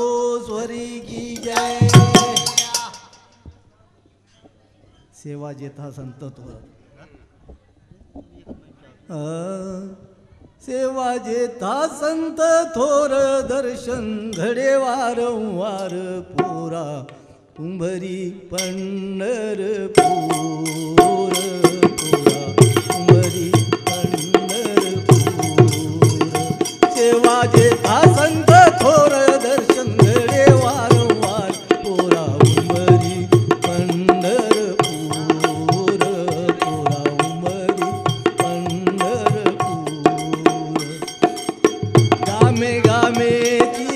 कामेश्वरी की जय। सेवा जेथा संत थोर सेवा जेथा संत थोर दर्शन घडे वारंवार पुरा कुंभरी पंढरपूर पुरा कुंभरी पंढरपूर सेवा जेथा संत थोर दर्शन घडे वारंवार पुरा कुंभरी पंढरपूर पुरा कुंभरी पंढरपूर गामे गामेची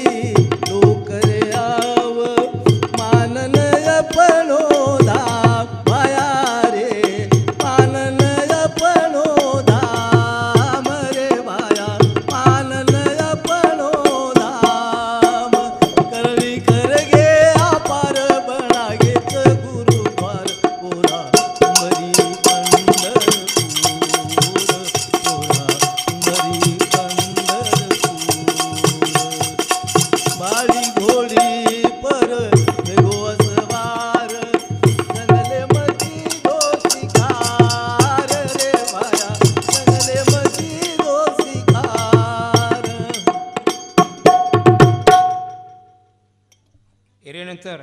लोकरे आव माननय पणोदा माया रे माननय पणोदा मरे बाया माननय पणोदाम करणी करगे अपार बनागेच गुरुद्वार पुरा कुंभरी पंढरपूर पुरा कुंभरी बाळी घोडी पर गोसवार जंगले मधी दोषिकार रे बाया जंगले मधी दोषिकार हिरेनंतर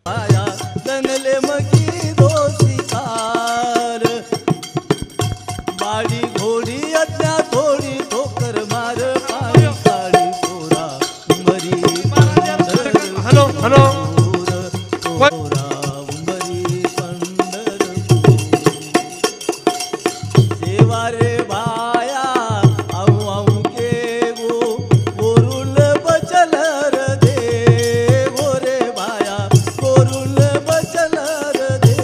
बाया जंगले मधी दोषिकार बाळी घोडी अज्ञा थोडी ठोकर मार पाणी काळी पोरा कुंभरी हॅलो हॅलो पोरा कुंभरी पंढरपूर सेवा रे बाया आऊ आऊ के गो गोरुल बचल दे गो रे बाया गोरुल बचल दे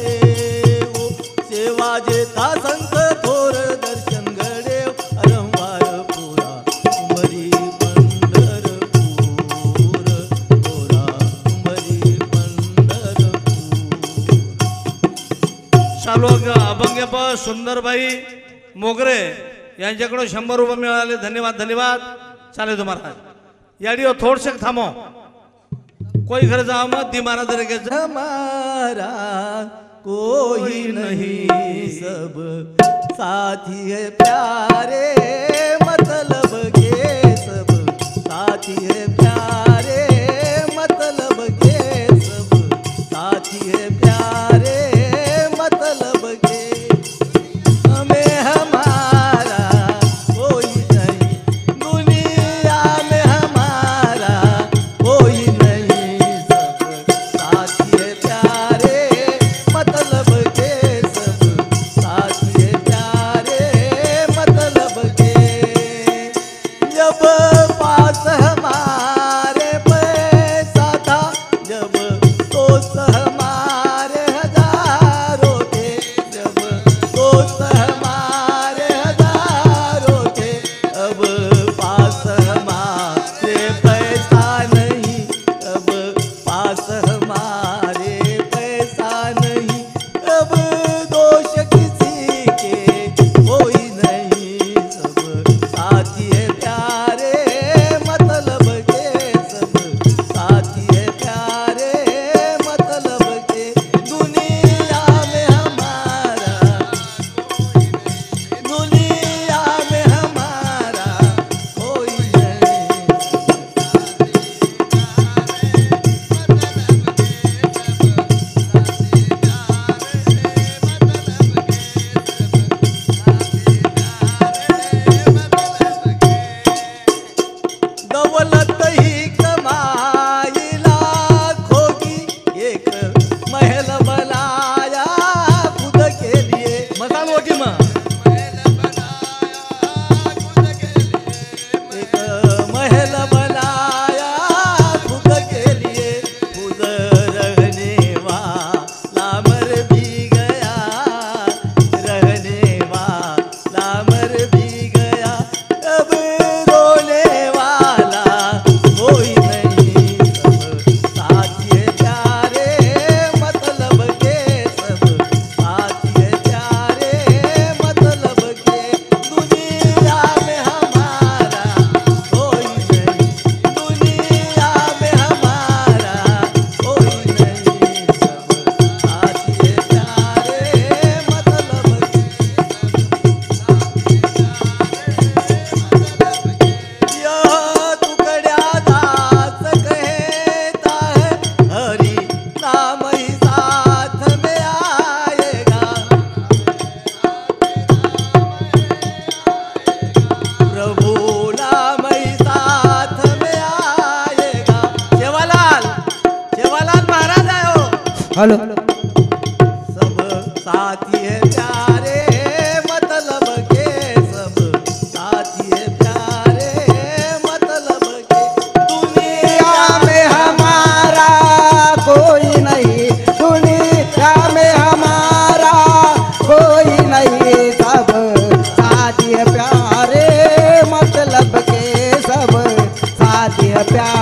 गो सेवा जेथा संत थोर दर्शन घडे वारंवार पुरा कुंभरी पंढरपूर पुरा कुंभरी पंढरपूर चालू अभंग्यप सुंदरबाई मोगरे यांच्याकडून 100 रुपये मिळाले. धन्यवाद धन्यवाद. चालेल तुम्हाला याडिओ थोडसे थांबो कोई घर जाओ मत दी महाराज रे हमारा कोई नहीं सब साथी है प्यारे मतलब के सब साथी है प्यारे मतलब के सब साथी है प्यारे मतलब के हमें हमारा कोई नहीं दुनिया में हमारा कोई नहीं सब साथी है प्यारे मतलब के सब साथी है प्यारे मतलब के जब पास हमारे पर हेलो सब साथी है प्यारे मतलब के सब साथी है प्यारे मतलब के दुनिया में हमारा कोई नहीं, दुनिया में हमारा कोई नहीं, सब साथी है प्यारे मतलब के सब साथी है प्यारे